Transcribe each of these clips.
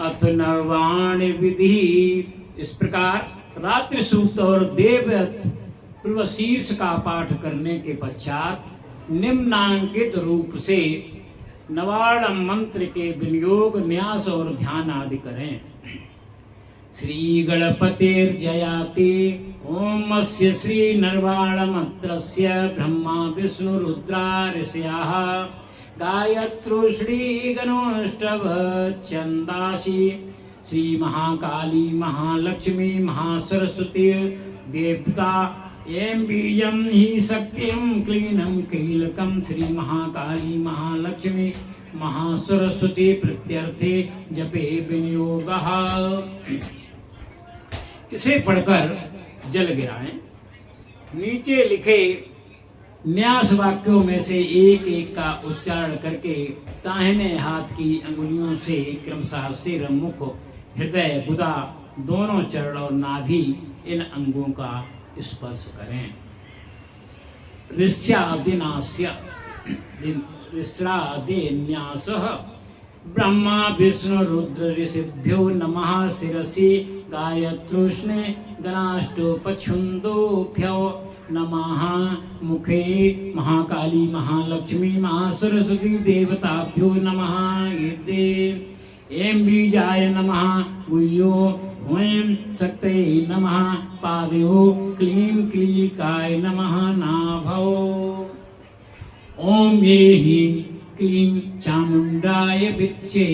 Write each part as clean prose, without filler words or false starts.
अथ नर्वाण विधि। इस प्रकार रात्रि सूक्त और देवव्रत पूर्व शीर्ष का पाठ करने के पश्चात निम्नांकित रूप से नवाड़ मंत्र के विनियोग, न्यास और ध्यान आदि करें। श्री गणपतिर्जयाति ओमस्य श्री नर्वाण मंत्रस्य ब्रह्मा विष्णु रुद्रा ऋषयः गायत्री श्री गणोष्टभ छंदासी श्री महाकाली महालक्ष्मी महासरस्वती देवता एं बीजं हि शक्तिं क्लीनं कीलकं श्री महाकाली महालक्ष्मी महासरस्वती प्रत्यर्थे जपे विनियोगः। इसे पढ़कर जल गिराएं। नीचे लिखे न्यास वाक्यों में से एक एक का उच्चारण करके दाहिने हाथ की अंगुलियों से क्रमशः सिर, मुख, हृदय, गुदा, दोनों चरण और नाभि इन अंगों का स्पर्श करें। ऋष्यादिनास्य ऋस्रादिन्यासः ब्रह्मा विष्णु रुद्र ऋषिभ्यो नमः शिरसि गायत्रोष्णे गणाष्टोपछुन्दोभ्यो नमः मुखे महाकाली महालक्ष्मी महासरस्वती देवताभ्यो नमः ईदे एं बीजाय नमः गुह्यो हुं शक्तये नमः पादयो क्लीं क्लीकाय नमः नाभौ ओम ये ही क्लीं चामुंडाय विच्चे।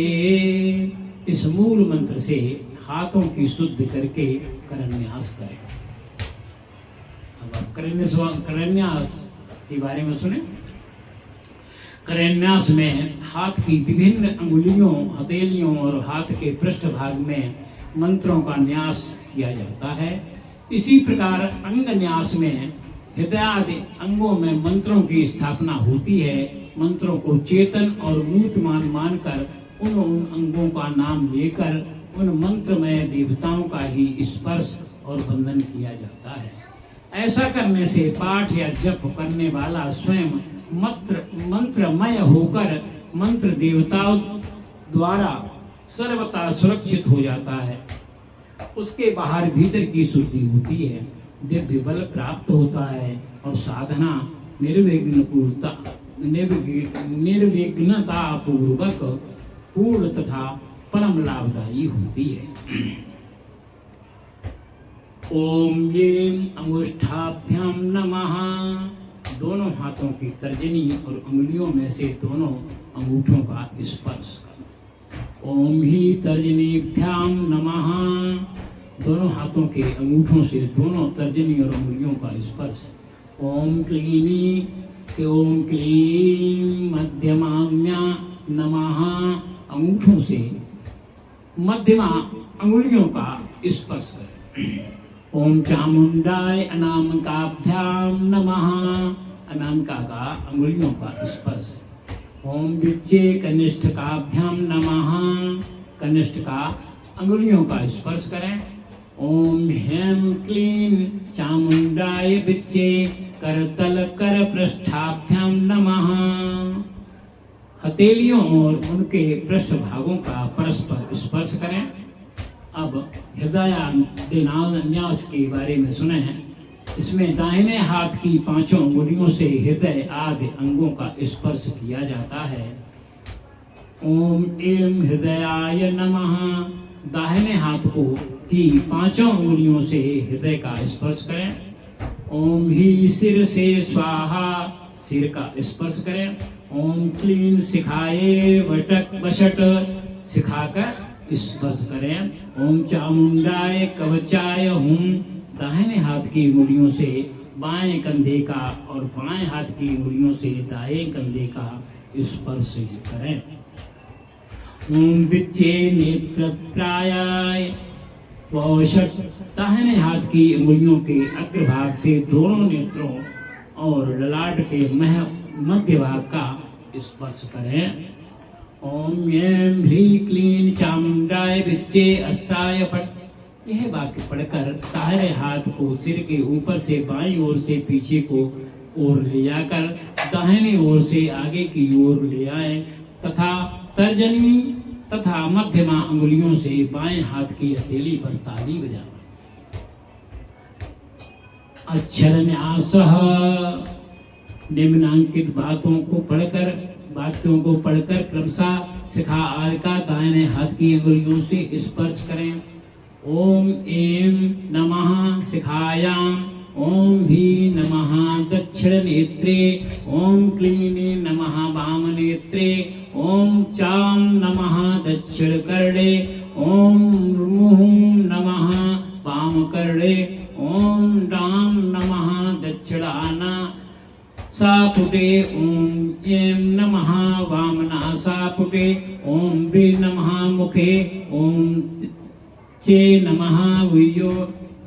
इस मूल मंत्र से हाथों की शुद्ध करके करन्यास करें। अब आप करन्यास के बारे में सुने। करन्यास में हाथ की विभिन्न अंगुलियों, हथेलियों और हाथ के पृष्ठ भाग में मंत्रों का न्यास किया जाता है। इसी प्रकार अंग न्यास में हृदय आदि अंगों में मंत्रों की स्थापना होती है। मंत्रों को चेतन और मूर्तमान मानकर उन अंगों का नाम लेकर उन मंत्रमय देवताओं का ही स्पर्श और वंदन किया जाता है। ऐसा करने से पाठ या जप करने वाला स्वयं मंत्रमय होकर मंत्र देवताओं द्वारा सर्वथा सुरक्षित हो जाता है। उसके बाहर भीतर की शुद्धि होती है, दिव्य बल प्राप्त होता है और साधना निर्विघ्नता पूर्वक पूर्ण तथा परम लाभदायी होती है। ओम ये अंगुष्ठाभ्यां नमः। दोनों हाथों की तर्जनी और उंगलियों में से दोनों अंगूठों का स्पर्श। ओम ही तर्जनीभ्यां नमः। दोनों हाथों के अंगूठों से दोनों तर्जनी और उंगलियों का स्पर्श। ओम क्लीं मध्यमाम्या नमः। अंगूठों से मध्यमा अंगुलियों का स्पर्श करें। ओम चामुंडाय अनामिकाभ्यां नमः। अनामिका का अंगुलियों का स्पर्श। ओम विच्चे कनिष्ठकाभ्यां नमः। कनिष्ठ का अंगुलियों का स्पर्श करें। ओम हेम क्लीं चामुंडाय विच्चे करतल कर पृष्ठाभ्यां नमः। हथेलियों और उनके पृष्ठ भागों का परस्पर स्पर्श करें। अब हृदयान्यास के बारे में सुने। इसमें दाहिने हाथ की पांचों अंगुलियों से हृदय आदि अंगों का स्पर्श किया जाता है। ओम एं हृदयाय नमः। दाहिने हाथ को की पांचों अंगुलियों से हृदय का स्पर्श करें। ओम ही सिर से स्वाहा। सिर का स्पर्श करें। ओम क्लीं शिखाये वषट। शिखाकर स्पर्श करें। ओम चामुंडाय कवचाय हुं। दाहिने हाथ की अंगुलियों से बाएं कंधे का और बाएं हाथ की अंगुलियों से दाएं कंधे का स्पर्श करें। ओम विच्चे नेत्रत्राय वषट। दाहिने हाथ की अंगुलियों के अग्रभाग से दोनों नेत्रों और ललाट के मध्य भाग का स्पर्श करें। ओम ऐं ह्रीं क्लीं चामुंडाय विच्चे अस्ताय फट्। यह वाक्य पढ़कर दाहिने हाथ को सिर के ऊपर से बाईं ओर से पीछे को ओर ले जाकर दाहिनी ओर से आगे की ओर ले आए तथा तर्जनी तथा मध्यमा अंगुलियों से बाएं हाथ की हथेली पर ताली बजाना। अक्षर न्यासः, निम्नांकित वाक्यों को पढ़कर क्रमशः शिखा आदि का दाहिने हाथ की अंगुलियों से स्पर्श करें। ओम ऐं नमः शिखायां, ओम भी नमः दक्षिण नेत्रे, ओम क्लीं नमः वाम नेत्रे, ओम चां नमः दक्षिण कर्णे, ओम मुहुं नमः वाम कर्णे, ओम डां नमः दक्षिणाना सापुटे, ओम ऐं नमः वामनासापुटे, ओम वे नमः मुखे, ओम चे नमः वियो।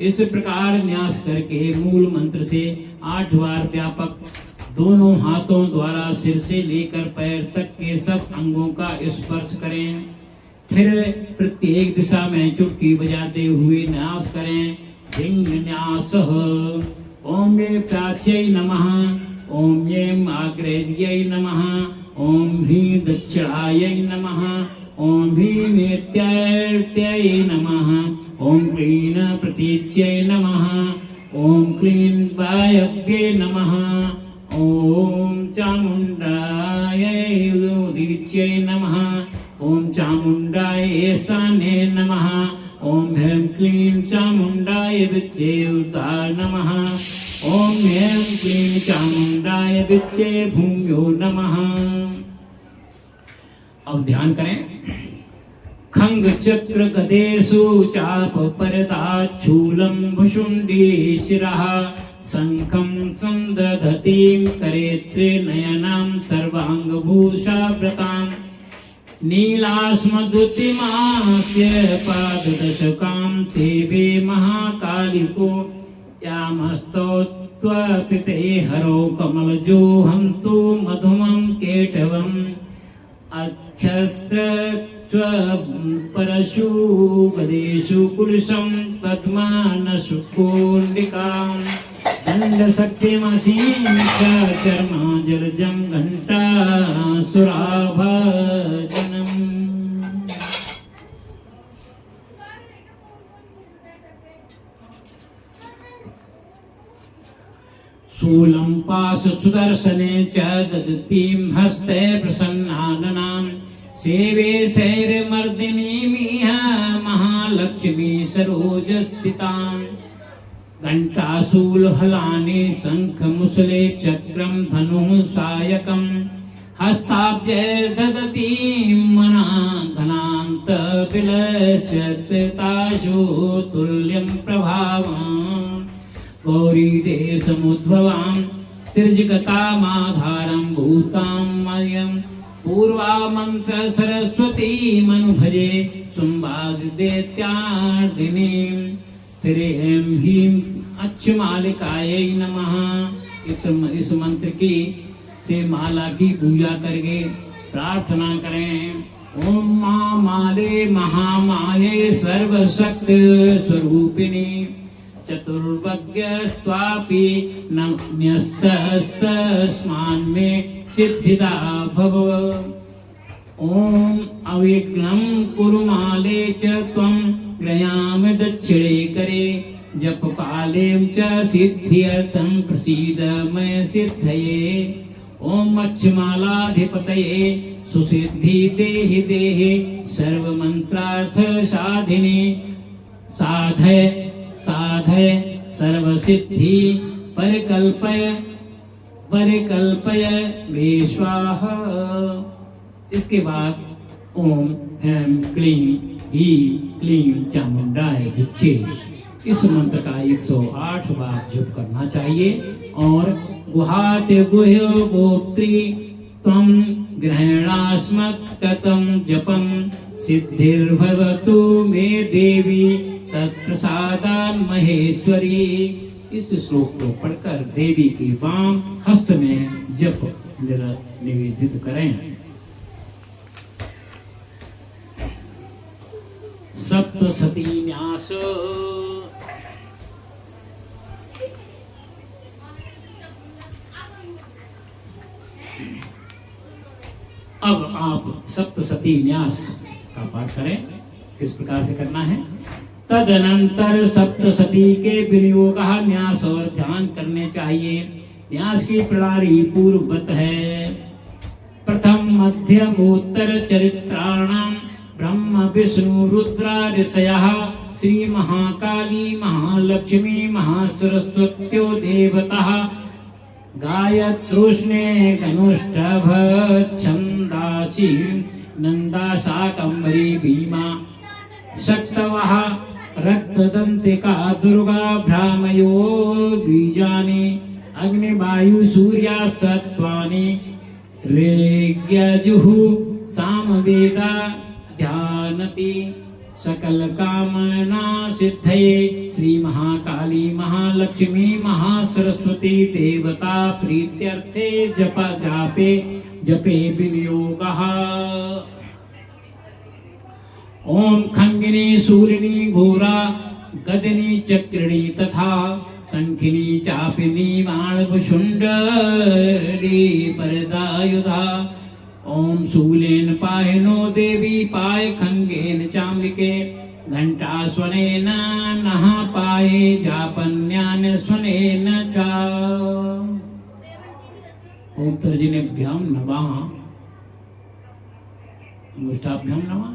इस प्रकार न्यास करके मूल मंत्र से 8 बार व्यापक दोनों हाथों द्वारा सिर से लेकर पैर तक के सब अंगों का स्पर्श करें। फिर प्रत्येक दिशा में चुटकी बजाते हुए न्यास करें। धिंग न्यासः। ओम वे प्राच्यै नमः, ओम ऐं आग्नेयै नमः, ओम ह्रीं दक्षिणायै नमः, ओम ह्रीं नेत्यायै नमः, ओम क्लीं प्रतीच्यै नमः, ओम क्लीं वायव्ये नमः, ओम चामुण्डायै उदीच्यै नमः, ओम चामुण्डाय ईशान्ये नमः, ओम ह्रीं क्लीं चामुण्डाय विद्ये उत्ताय नमः, ओम ऐं क्लीं चामुण्डाय विद्ये भूम्यो नमः। अब ध्यान करें। खंग चक्र गदेषु चाप परदाच्छूलं भुशुण्डी शिरः, शंखं संदधतीं करेत्रे नयनां सर्वांगभूषाव्रतां, नीलास्मद्युतिमास्य पाददशकां सेवे महाकालिको, यामस्तौत्वपिते हरो कमलजो हन्तु मधुमं केटवम्, अच्छस्र परशु गदेषु कुलशं पद्मानशुकोण्डिकां, दण्डशक्तिमसीं च चर्माजलजं घण्टासुराभजनम्। शूलं पाशसुदर्शने च ददतीं हस्ते प्रसन्नाननां, सेवे शैर्मर्दिनीमिह महालक्ष्मी सरोजस्थितां, घण्टाशूलहलानि शङ्खमुसले चक्रं धनुः सायकं, हस्ताब्जैर्दधतीं मना घनान्तविलसत्ताशु तुल्यं प्रभावम्, गौरीदेशमुद्भवां तिर्यकतामाधारं भूतां मयं, पूर्वामन्त्र सरस्वतीमनुभजे शुम्भादिदैत्यार्दिनीं, त्र्यं ह्रीं अच्छमालिकायै नमः। इस मंत्र की से माला की पूजा करके प्रार्थना करें। ओम माले महामाये सर्वशक्ति स्वरूपिणी, चतुर्वज्ञस्त्वापि न्यस्तस्तस्मान्मे सिद्धिदा भव। ओम अविघ्नं कुरु माले च त्वं ग्रयाम दक्षिणे करे, जप काले च सिद्ध्यर्थं प्रसीद मय सिद्धये। ओम अच्छमालाधिपतये सुसिद्धि देहि देहि, सर्वमन्त्रार्थ साधिने साधय साधय सर्वसिद्धि परिकल्पय परिकल्पय मे स्वाहा। इसके बाद ओम ह्रीं क्लीं क्लीं चामुंडाय विच्चे, इस मंत्र का 108 बार जप करना चाहिए। और गुहाते गुह्यो गोत्री त्वं ग्रहणास्मत्कृतं जपं, सिद्धिर्भवतु मे देवी तत्प्रसादान् महेश्वरी। इस श्लोक को पढ़कर देवी के वाम हस्त में जप निवेदित करें। सप्तशती न्यास। अब आप सप्तशती न्यास पाठ करें। किस प्रकार से करना है? तदनंतर सप्तशती के विनियोग न्यास और ध्यान करने चाहिए। न्यास की प्रणाली पूर्ववत है। प्रथम मध्यमोत्तर चरित्राणाम ब्रह्म विष्णु रुद्र ऋषयः श्री महाकाली महालक्ष्मी महासरस्वत्यो देवतः गायत्रोष्णे गनुष्टभ छंदासी नंदा शाकंभरी भीमा शक्तवः रक्तदंतिका दुर्गा भ्रामयो बीजानि अग्निवायु सूर्यास्तत्वानि ऋग्यजुः सामवेदा ध्यानति सकल कामना सिद्धये। श्री महाकाली महालक्ष्मी महासरस्वती देवता प्रीत्यर्थे जप जापे जपे विनियोगः। ओम खंगिनी शूलिनी घोरा गदिनी चक्रिणी तथा शंखिनी चापिनी बाणभुषुंडली परदायुधा। ओम शूलेन पायनो देवी पाय खंगेन चाम्बिके घंटा स्वनेन नः पाये जापन्यान स्वनेन च। ओम तर्जनीभ्याम नमः मुष्टाभ्याम नमः।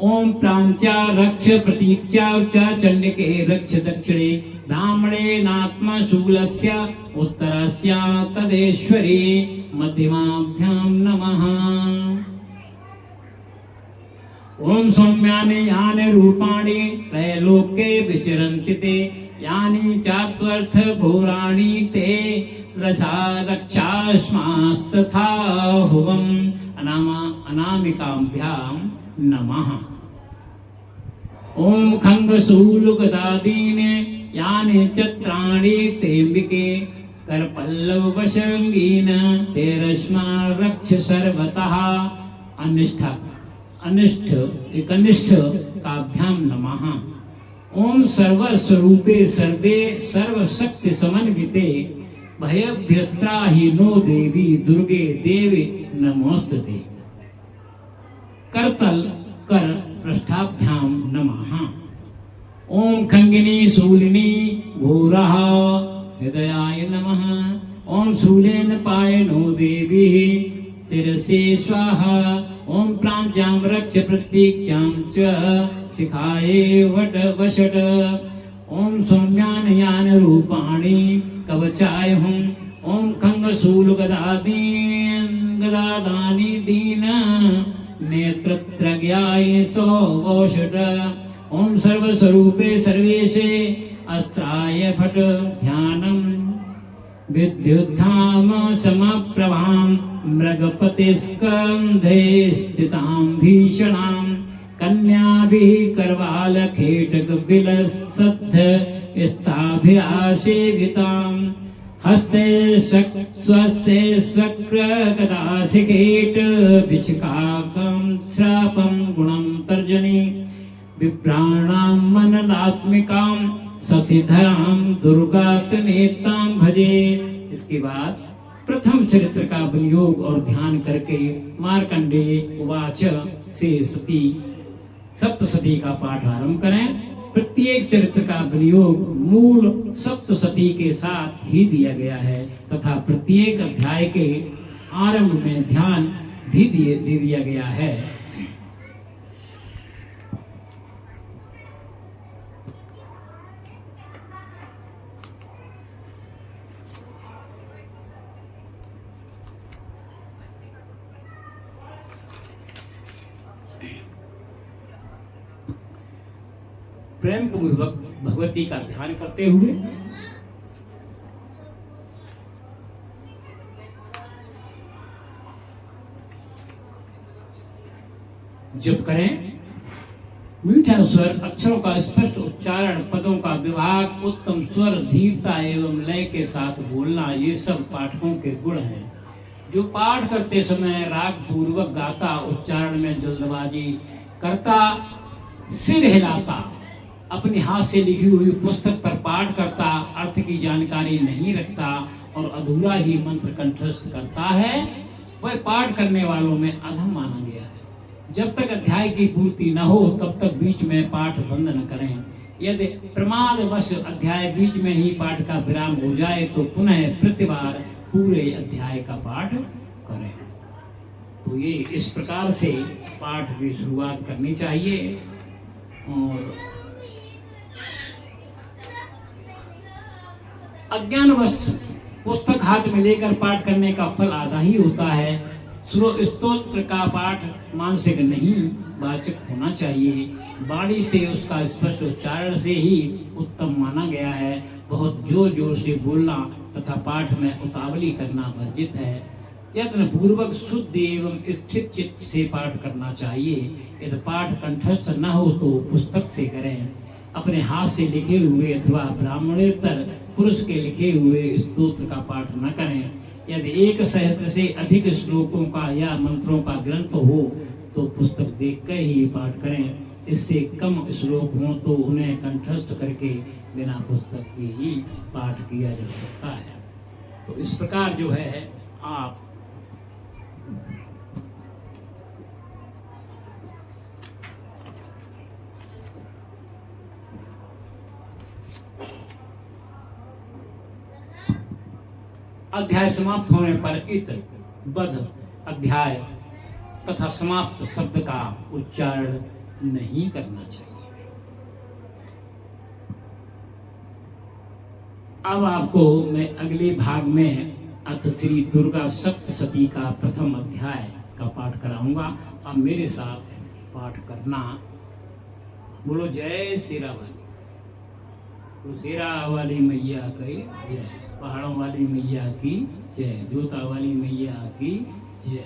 ओम प्रांच्या रक्ष प्रतीक्षा च चंडिके रक्ष दक्षिणे दामणे नात्म शूलस्य उत्तरस्य तदेश्वरी मध्यमाभ्यां नमः। ओम सौम्यानि यानि रूपाणि त्रैलोक्ये विचरन्ति ते यानि चात्वर्थ घोराणि ते रक्षास्मास्तथा हुवम् अनामिकाभ्यां नमः। ओम खंगशूलगदादीनि यानि चत्राणि तेऽम्बिके करपल्लव वशंगीन तेरस्मा रक्ष सर्वतः अनिष्ठ काभ्याम नमः। ओम सर्वस्वरूपे सर्वे सर्वशक्ति समन्विते भयभ्यस्त्राहीनो देवी दुर्गे देवी नमोस्तुते। करतल कर पृष्ठाभ्याम नमः। ओम खंगिनी शूलिनी घोरः हृदयाय नमः। ओम शूलेन पायनो देवी शिरसे स्वाहा। ओम प्रांच्यां रक्ष प्रतीक्षां च शिखाये वट वषट। ओम सौम्यान यान रूपाणि कवचाय हुं। ओम खंगशूल गदादानि दीन नेत्रत्रज्ञाय सौषट। ओम सर्वस्वरूपे सर्वेशे अस्त्राय फट ध्यानम् विद्युद्धाम समप्रभां मृगपतिस्कन्धे स्थितां भीषणां कन्याभिः करवालखेटक विलसद्ध स्थाभ्यासेवितां हस्ते स्वस्ते स्वक्रगदासिकेट विशिखाकं श्रापं गुणं तर्जनी विप्राणां मननात्मिकां शशिधरां दुर्गातनेतां भजे। इसके बाद प्रथम चरित्र का विनियोग और ध्यान करके मार्कंडेय उवाच से सप्तशती का पाठ आरंभ करें। प्रत्येक चरित्र का विनियोग मूल सप्तशती के साथ ही दिया गया है तथा प्रत्येक अध्याय के आरंभ में ध्यान भी दे दिया गया है। प्रेम पूर्वक भगवती का ध्यान करते हुए जप करें। मीठा स्वर, अक्षरों का स्पष्ट उच्चारण, पदों का विभाग, उत्तम स्वर, धीरता एवं लय के साथ बोलना, ये सब पाठकों के गुण हैं। जो पाठ करते समय राग पूर्वक गाता, उच्चारण में जल्दबाजी करता, सिर हिलाता, अपने हाथ से लिखी हुई पुस्तक पर पाठ करता, अर्थ की जानकारी नहीं रखता और अधूरा ही मंत्र कंठस्थ करता है, वह पाठ करने वालों में अधम माना गया है। जब तक अध्याय की पूर्ति न हो तब तक बीच में पाठ बंद न करें। यदि प्रमादवश अध्याय बीच में ही पाठ का विराम हो जाए तो पुनः प्रतिबार पूरे अध्याय का पाठ करें। तो ये इस प्रकार से पाठ की शुरुआत करनी चाहिए। और अज्ञानवश पुस्तक हाथ में लेकर पाठ करने का फल आधा ही होता है। स्तोत्र का पाठ मानसिक नहीं वाचक होना चाहिए। वाणी से उसका स्पष्ट उच्चारण से ही उत्तम माना गया है। बहुत जोर जोर से बोलना तथा पाठ में उतावली करना वर्जित है। यत्न पूर्वक शुद्ध एवं स्थिर चित्त से पाठ करना चाहिए। यदि पाठ कंठस्थ न हो तो पुस्तक से करें। अपने हाथ से लिखे हुए अथवा ब्राह्मणेतर पुरुष के लिखे हुए स्तोत्र का पाठ न करें। यदि 1 सहस्त्र से अधिक श्लोकों का या मंत्रों का ग्रंथ हो तो पुस्तक देखकर ही पाठ करें। इससे कम श्लोक हों तो उन्हें कंठस्थ करके बिना पुस्तक के ही पाठ किया जा सकता है। तो इस प्रकार जो है आप अध्याय समाप्त होने पर इत बध अध्याय तथा समाप्त शब्द का उच्चारण नहीं करना चाहिए। अब आपको मैं अगले भाग में अत श्री दुर्गा सप्तशती का प्रथम अध्याय का पाठ कराऊंगा। अब मेरे साथ पाठ करना। बोलो जय शेरा वाली, तो शेरा वाली मैया की जय, पहाड़ों वाली मैया की जय, जोता वाली मैया की जय।